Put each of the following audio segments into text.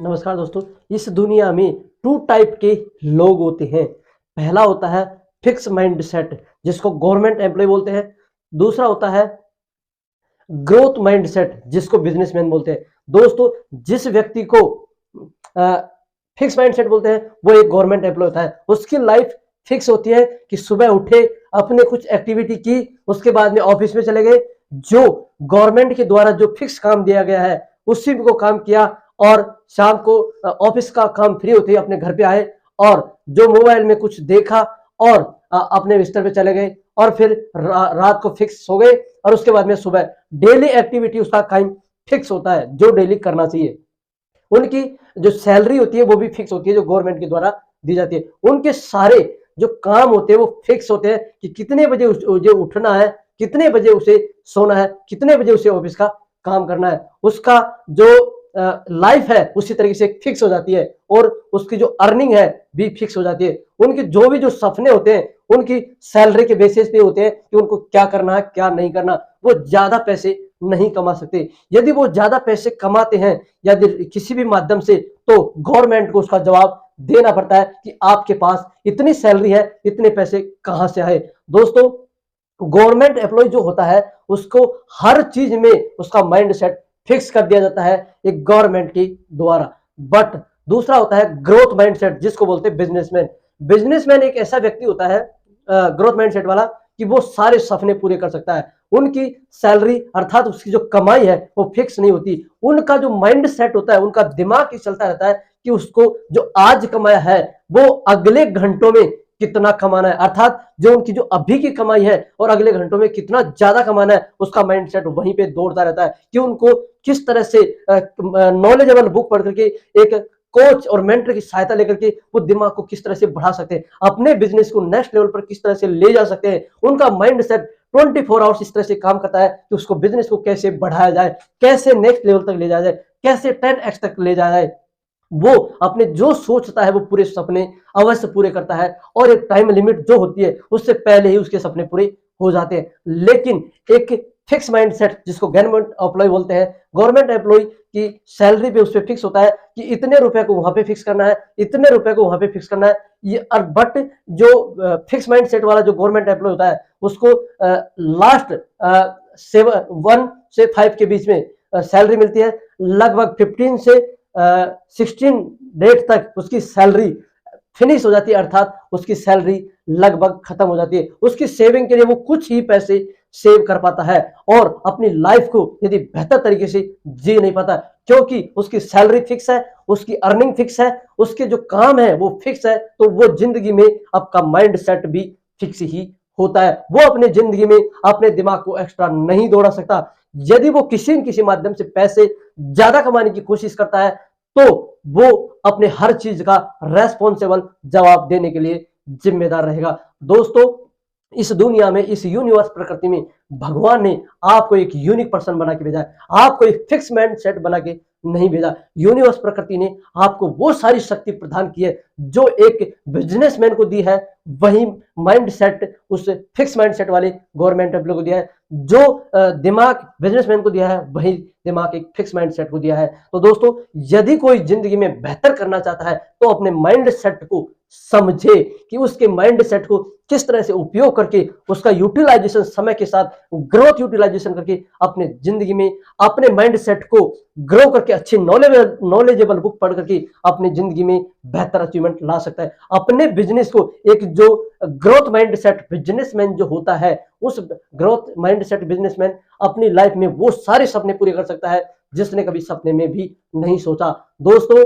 नमस्कार दोस्तों। इस दुनिया में टू टाइप के लोग होते हैं। पहला होता है फिक्स माइंड सेट, जिसको गवर्नमेंट एम्प्लॉय बोलते हैं। दूसरा होता है ग्रोथ माइंड सेट, जिसको बिजनेसमैन बोलते हैं। दोस्तों, जिस व्यक्ति को फिक्स माइंड सेट बोलते हैं वो एक गवर्नमेंट एम्प्लॉय होता है। उसकी लाइफ फिक्स होती है कि सुबह उठे, अपने कुछ एक्टिविटी की, उसके बाद में ऑफिस में चले गए, जो गवर्नमेंट के द्वारा जो फिक्स काम दिया गया है उसी को काम किया, और शाम को ऑफिस का काम फ्री होते ही अपने घर पे आए और जो मोबाइल में कुछ देखा और अपने बिस्तर पे चले गए, और फिर रात को फिक्स सो गए, और उसके बाद में सुबह डेली एक्टिविटी उसका टाइम फिक्स होता है जो डेली करना चाहिए। उनकी जो सैलरी होती है वो भी फिक्स होती है जो गवर्नमेंट के द्वारा दी जाती है। उनके सारे जो काम होते हैं वो फिक्स होते हैं कि कितने बजे उसे उठना है, कितने बजे उसे सोना है, कितने बजे उसे ऑफिस का काम करना है। उसका जो लाइफ है उसी तरीके से फिक्स हो जाती है, और उसकी जो अर्निंग है भी फिक्स हो जाती है। उनके जो भी जो सपने होते हैं उनकी सैलरी के बेसिस पे होते हैं कि उनको क्या करना है क्या नहीं करना। वो ज्यादा पैसे नहीं कमा सकते। यदि वो ज्यादा पैसे कमाते हैं यदि किसी भी माध्यम से, तो गवर्नमेंट को उसका जवाब देना पड़ता है कि आपके पास इतनी सैलरी है, इतने पैसे कहां से आए। दोस्तों, गवर्नमेंट एम्प्लॉय जो होता है उसको हर चीज में उसका माइंड सेट फिक्स कर दिया जाता है एक गवर्नमेंट के द्वारा। बट दूसरा होता है ग्रोथ माइंडसेट, जिसको बोलते हैं बिजनेसमैन। बिजनेसमैन एक ऐसा व्यक्ति होता है ग्रोथ माइंडसेट वाला कि वो सारे सपने पूरे कर सकता है। उनकी सैलरी अर्थात उसकी जो कमाई है वो फिक्स नहीं होती। उनका जो माइंड सेट होता है, उनका दिमाग ही चलता रहता है कि उसको जो आज कमाया है वो अगले घंटों में कितना कमाना है, अर्थात जो उनकी जो अभी की कमाई है और अगले घंटों में कितना ज्यादा कमाना है, उसका माइंडसेट वहीं पे दौड़ता रहता है कि उनको किस तरह से नॉलेजेबल बुक पढ़ करके, एक कोच और मेंटर की सहायता लेकर के वो दिमाग को किस तरह से बढ़ा सकते हैं, अपने बिजनेस को नेक्स्ट लेवल पर किस तरह से ले जा सकते हैं। उनका माइंडसेट 24 आवर्स इस तरह से काम करता है कि उसको बिजनेस को कैसे बढ़ाया जाए, कैसे नेक्स्ट लेवल तक ले जाया जाए, कैसे 10x तक ले जाया जाए। वो अपने जो सोचता है वो पूरे सपने अवश्य पूरे करता है, और एक टाइम लिमिट जो होती है उससे पहले ही उसके सपने पूरे हो जाते हैं। लेकिन एक फिक्स माइंडसेट, जिसको गवर्नमेंट एम्प्लॉय बोलते हैं, गवर्नमेंट एम्प्लॉय की सैलरी पे उस पर फिक्स होता है कि इतने रुपए को वहां पे फिक्स करना है, इतने रुपए को वहां पे फिक्स करना है। ये बट जो फिक्स माइंडसेट वाला जो गवर्नमेंट एम्प्लॉय होता है उसको लास्ट 1 से 5 के बीच में सैलरी मिलती है। लगभग 15 से 16 डेट तक उसकी सैलरी फिनिश हो जाती है, अर्थात उसकी सैलरी लगभग खत्म हो जाती है। उसकी सेविंग के लिए वो कुछ ही पैसे सेव कर पाता है और अपनी लाइफ को यदि बेहतर तरीके से जी नहीं पाता, क्योंकि उसकी सैलरी फिक्स है, उसकी अर्निंग फिक्स है, उसके जो काम है वो फिक्स है। तो वो जिंदगी में आपका माइंड सेट भी फिक्स ही होता है। वो अपने जिंदगी में अपने दिमाग को एक्स्ट्रा नहीं दौड़ा सकता। यदि वो किसी न किसी माध्यम से पैसे ज्यादा कमाने की कोशिश करता है तो वो अपने हर चीज का रेस्पॉन्सिबल जवाब देने के लिए जिम्मेदार रहेगा। दोस्तों, इस दुनिया में, इस यूनिवर्स प्रकृति में भगवान ने आपको एक यूनिक पर्सन बना के भेजा है। आपको एक फिक्स माइंड सेट बना के नहीं भेजा। यूनिवर्स प्रकृति ने आपको वो सारी शक्ति प्रदान की है जो एक बिजनेसमैन को दी है, वही माइंड सेट उस फिक्स माइंड सेट वाले गवर्नमेंट एम्प्लॉय को दिया है। जो दिमाग बिजनेसमैन को दिया है वही दिमाग एक फिक्स माइंड सेट को दिया है। तो दोस्तों, यदि कोई जिंदगी में बेहतर करना चाहता है तो अपने माइंड सेट को समझे कि उसके माइंड सेट को किस तरह से उपयोग करके उसका यूटिलाइजेशन समय के साथ ग्रोथ यूटिलाइजेशन करके अपने जिंदगी में अपने माइंड सेट को ग्रो करके अच्छी नॉलेजेबल बुक पढ़ करके अपनी जिंदगी में बेहतर अचीवमेंट ला सकता है। अपने बिजनेस को एक जो ग्रोथ माइंड सेट बिजनेसमैन जो होता है, उस ग्रोथ माइंड सेट बिजनेसमैन अपनी लाइफ में वो सारे सपने पूरे कर सकता है जिसने कभी सपने में भी नहीं सोचा। दोस्तों,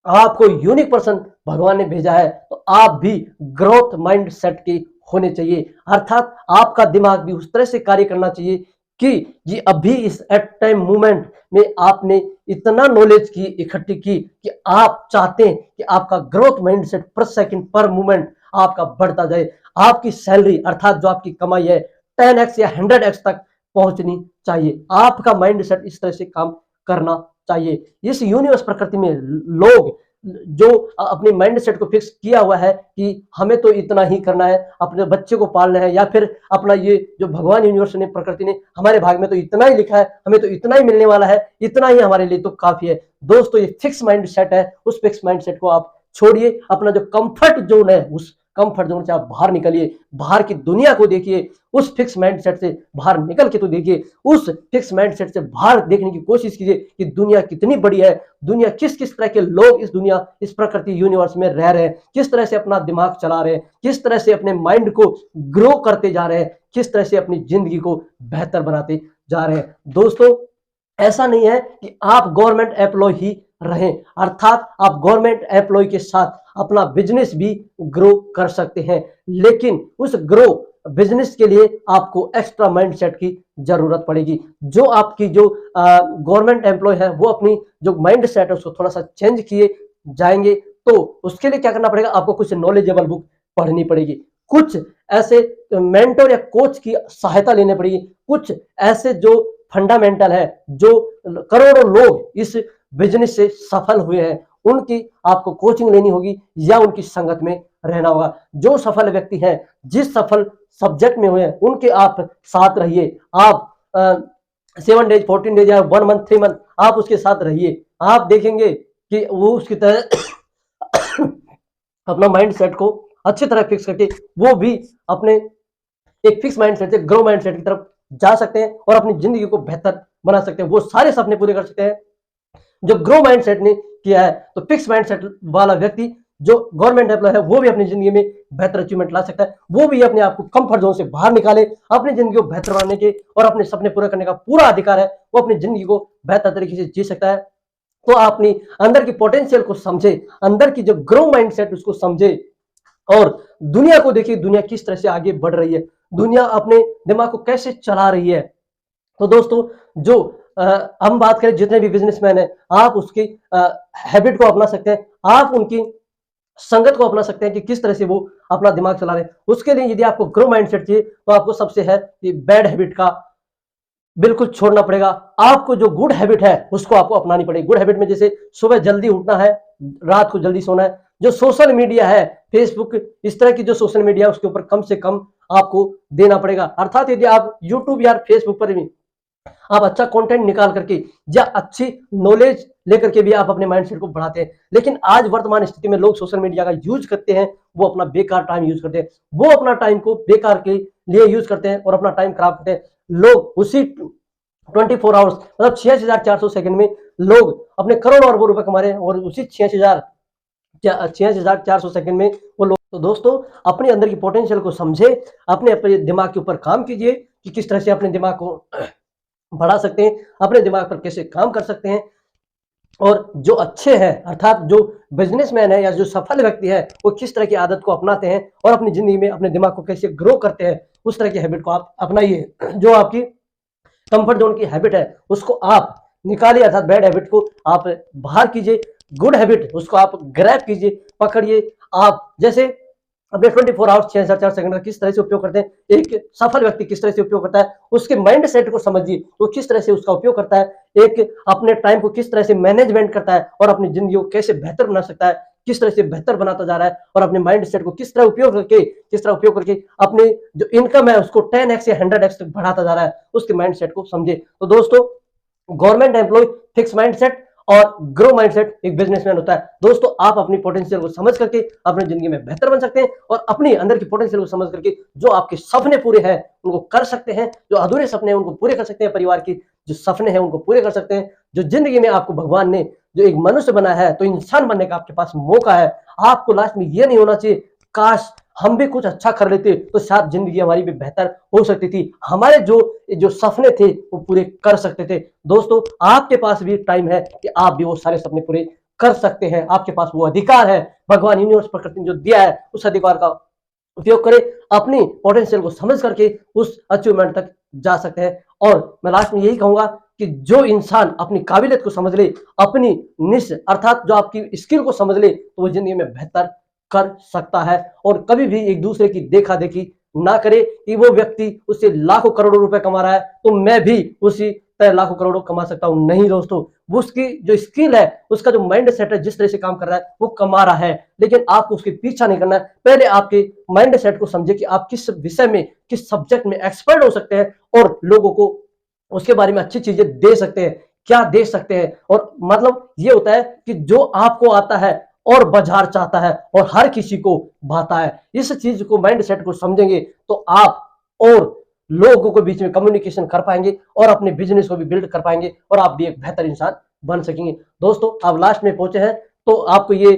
आपको यूनिक पर्सन भगवान ने भेजा है तो आप भी ग्रोथ माइंड सेट के होने चाहिए, अर्थात आपका दिमाग भी उस तरह से कार्य करना चाहिए कि ये अभी इस एट टाइम मूवमेंट में आपने इतना नॉलेज की इकट्ठी की कि आप चाहते हैं कि आपका ग्रोथ माइंड सेट पर सेकंड पर मूवमेंट आपका बढ़ता जाए। आपकी सैलरी अर्थात जो आपकी कमाई है 10x या 100x तक पहुंचनी चाहिए। आपका माइंड सेट इस तरह से काम करना चाहिए। इस यूनिवर्स प्रकृति में लोग जो अपनी माइंड सेट को फिक्स किया हुआ है कि हमें तो इतना ही करना है, अपने बच्चे को पालना है, या फिर अपना ये जो भगवान यूनिवर्स ने, प्रकृति ने हमारे भाग में तो इतना ही लिखा है, हमें तो इतना ही मिलने वाला है, इतना ही हमारे लिए तो काफी है। दोस्तों ये फिक्स माइंड सेट है, उस फिक्स माइंड सेट को आप छोड़िए, अपना जो कंफर्ट जोन है उस कंफर्ट जोन से आप बाहर निकलिए, बाहर की दुनिया को देखिए, उस फिक्स माइंडसेट से बाहर निकल के तो देखिए, उस फिक्स माइंडसेट से बाहर देखने की कोशिश कीजिए कि दुनिया कितनी बड़ी है, दुनिया किस किस तरह के लोग इस दुनिया, इस प्रकृति यूनिवर्स में रह रहे हैं, किस तरह से अपना दिमाग चला रहे हैं, किस तरह से अपने माइंड को ग्रो करते जा रहे हैं, किस तरह से अपनी जिंदगी को बेहतर बनाते जा रहे हैं। दोस्तों ऐसा नहीं है कि आप गवर्नमेंट एम्प्लॉय ही रहें, अर्थात आप गवर्नमेंट एम्प्लॉय के साथ अपना बिजनेस भी ग्रो कर सकते हैं, लेकिन उस ग्रो बिजनेस के लिए आपको एक्स्ट्रा माइंडसेट की जरूरत पड़ेगी। जो आपकी जो गवर्नमेंट एम्प्लॉय है वो अपनी जो माइंडसेट है उसको थोड़ा सा चेंज किए जाएंगे, तो उसके लिए क्या करना पड़ेगा, आपको कुछ नॉलेजेबल बुक पढ़नी पड़ेगी, कुछ ऐसे मेंटर या कोच की सहायता लेनी पड़ेगी, कुछ ऐसे जो फंडामेंटल है, जो करोड़ों लोग इस बिजनेस से सफल हुए हैं, उनकी आपको कोचिंग लेनी होगी या उनकी संगत में रहना होगा। जो सफल व्यक्ति हैं, जिस सफल सब्जेक्ट में हुए हैं, उनके आप साथ रहिए। आप 7 डेज, 14 डेज या 1 मंथ, 3 मंथ आप उसके साथ रहिए, आप देखेंगे कि वो उसकी तरह अपना माइंड सेट को अच्छी तरह फिक्स करके वो भी अपने एक फिक्स माइंड सेट से ग्रो माइंड सेट की तरफ जा सकते हैं और अपनी जिंदगी को बेहतर बना सकते हैं, वो सारे सपने पूरे कर सकते हैं जो ग्रो माइंड सेट ने किया है। तो फिक्स माइंड सेट वाला व्यक्ति जो गवर्नमेंट एम्प्लॉय है वो भी अपनी जिंदगी में बेहतर अचीवमेंट ला सकता है, वो भी अपने आप को कंफर्ट जोन से बाहर निकाले, अपनी जिंदगी को बेहतर बनाने के और अपने सपने पूरे करने का पूरा अधिकार है, वो अपनी जिंदगी को बेहतर तरीके से जी सकता है। तो आप अपनी अंदर की पोटेंशियल को समझे, अंदर की जो ग्रो माइंड सेट उसको समझे और दुनिया को देखिए, दुनिया किस तरह से आगे बढ़ रही है, दुनिया अपने दिमाग को कैसे चला रही है। तो दोस्तों जो हम बात करें जितने भी बिजनेसमैन हैं, आप उसकी हैबिट को अपना सकते हैं, आप उनकी संगत को अपना सकते हैं कि किस तरह से वो अपना दिमाग चला रहे हैं। उसके लिए यदि आपको ग्रो माइंडसेट चाहिए तो आपको सबसे है कि बैड हैबिट का बिल्कुल छोड़ना पड़ेगा, आपको जो गुड हैबिट है उसको आपको अपनानी पड़ेगी। गुड हैबिट में जैसे सुबह जल्दी उठना है, रात को जल्दी सोना है, जो सोशल मीडिया है, फेसबुक, इस तरह की जो सोशल मीडिया है उसके ऊपर कम से कम आपको देना पड़ेगा। अर्थात यदि आप यूट्यूब या फेसबुक पर भी आप अच्छा कंटेंट निकाल करके या अच्छी नॉलेज लेकर के भी आप अपने माइंडसेट को बढ़ाते हैं, लेकिन आज वर्तमान स्थिति में लोग सोशल मीडिया का यूज करते हैं, वो अपना बेकार टाइम यूज करते हैं, वो अपना टाइम को बेकार के लिए यूज करते हैं और अपना टाइम खराब करते हैं। लोग उसी 24 आवर्स मतलब 6400 सेकंड में लोग अपने करोड़ों अरबों रुपए कमा रहे हैं और उसी 6400 सेकंड में वो लोग। तो दोस्तों अपने अंदर की पोटेंशियल को समझे, अपने दिमाग के ऊपर काम कीजिए कि किस तरह से अपने दिमाग को बढ़ा सकते हैं, अपने दिमाग पर कैसे काम कर सकते हैं, और जो अच्छे हैं अर्थात जो बिजनेसमैन है या जो सफल व्यक्ति है वो किस तरह की आदत को अपनाते हैं और अपनी जिंदगी में अपने दिमाग को कैसे ग्रो करते हैं, उस तरह की हैबिट को आप अपनाइए। जो आपकी कंफर्ट जोन की हैबिट है उसको आप निकालिए, अर्थात बैड हैबिट को आप बाहर कीजिए, गुड हैबिट उसको आप ग्रैब कीजिए, पकड़िए। आप जैसे अपने 24 आवर्स 6400 सेकंड का किस तरह से उपयोग करते हैं, एक सफल व्यक्ति किस तरह से उपयोग करता है, उसके माइंड सेट को समझिए, वो किस तरह से उसका उपयोग करता है, एक अपने टाइम को किस तरह से मैनेजमेंट करता है और अपनी जिंदगी को कैसे बेहतर बना सकता है, किस तरह से बेहतर बनाता जा रहा है और अपने माइंड सेट को किस तरह उपयोग करके अपने जो इनकम है उसको 10x या 100x तक बढ़ाता जा रहा है, उसके माइंड सेट को समझे। तो दोस्तों गवर्नमेंट एम्प्लॉय फिक्स माइंडसेट और ग्रो माइंडसेट एक बिजनेसमैन होता है। दोस्तों आप अपनी पोटेंशियल को समझ करके अपनी जिंदगी में बेहतर बन सकते हैं और अपनी अंदर की पोटेंशियल को समझ करके जो आपके सपने पूरे हैं उनको कर सकते हैं, जो अधूरे सपने हैं उनको पूरे कर सकते हैं, परिवार की जो सपने हैं उनको पूरे कर सकते हैं। जो जिंदगी में आपको भगवान ने जो एक मनुष्य बना है तो इंसान बनने का आपके पास मौका है। आपको लास्ट में यह नहीं होना चाहिए काश हम भी कुछ अच्छा कर लेते तो शायद जिंदगी हमारी भी बेहतर हो सकती थी, हमारे जो सपने थे वो पूरे कर सकते थे। दोस्तों आपके पास भी टाइम है कि आप भी वो सारे सपने पूरे कर सकते हैं, आपके पास वो अधिकार है, भगवान यूनिवर्स प्रकृति ने जो दिया है उस अधिकार का उपयोग करें, अपनी पोटेंशियल को समझ करके उस अचीवमेंट तक जा सकते हैं। और मैं लास्ट में यही कहूंगा कि जो इंसान अपनी काबिलियत को समझ ले, अपनी निश अर्थात जो आपकी स्किल को समझ ले तो वो जिंदगी में बेहतर कर सकता है। और कभी भी एक दूसरे की देखा देखी ना करे कि वो व्यक्ति उससे लाखों करोड़ों रुपए कमा रहा है तो मैं भी उसी लाखों करोड़ों कमा सकता हूं, नहीं दोस्तों, वो उसकी जो स्किल है, उसका जो माइंड सेट है, जिस तरह से काम कर रहा है वो कमा रहा है, लेकिन आपको उसके पीछा नहीं करना है। पहले आपके माइंड सेट को समझे कि आप किस विषय में, किस सब्जेक्ट में एक्सपर्ट हो सकते हैं और लोगों को उसके बारे में अच्छी चीजें दे सकते हैं, क्या दे सकते हैं। और मतलब ये होता है कि जो आपको आता है और बाजार चाहता है और हर किसी को भाता है, इस चीज को, माइंड सेट को समझेंगे तो आप और लोगों के बीच में कम्युनिकेशन कर पाएंगे और अपने बिजनेस को भी बिल्ड कर पाएंगे और आप भी एक बेहतर इंसान बन सकेंगे। दोस्तों आप लास्ट में पहुंचे हैं तो आपको ये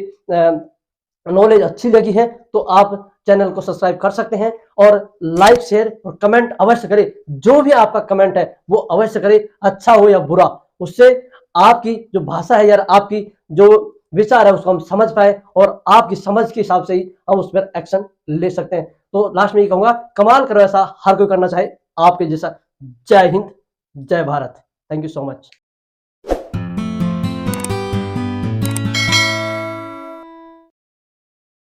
नॉलेज अच्छी लगी है तो आप चैनल को सब्सक्राइब कर सकते हैं और लाइक शेयर और कमेंट अवश्य करें। जो भी आपका कमेंट है वो अवश्य करें, अच्छा हो या बुरा, उससे आपकी जो भाषा है या आपकी जो विचार है उसको हम समझ पाए और आपकी समझ के हिसाब से ही हम उस पर एक्शन ले सकते हैं। तो लास्ट में ये कहूंगा, कमाल करो ऐसा हर कोई करना चाहे आपके जैसा। जय हिंद, जय Bharat. Thank you so much.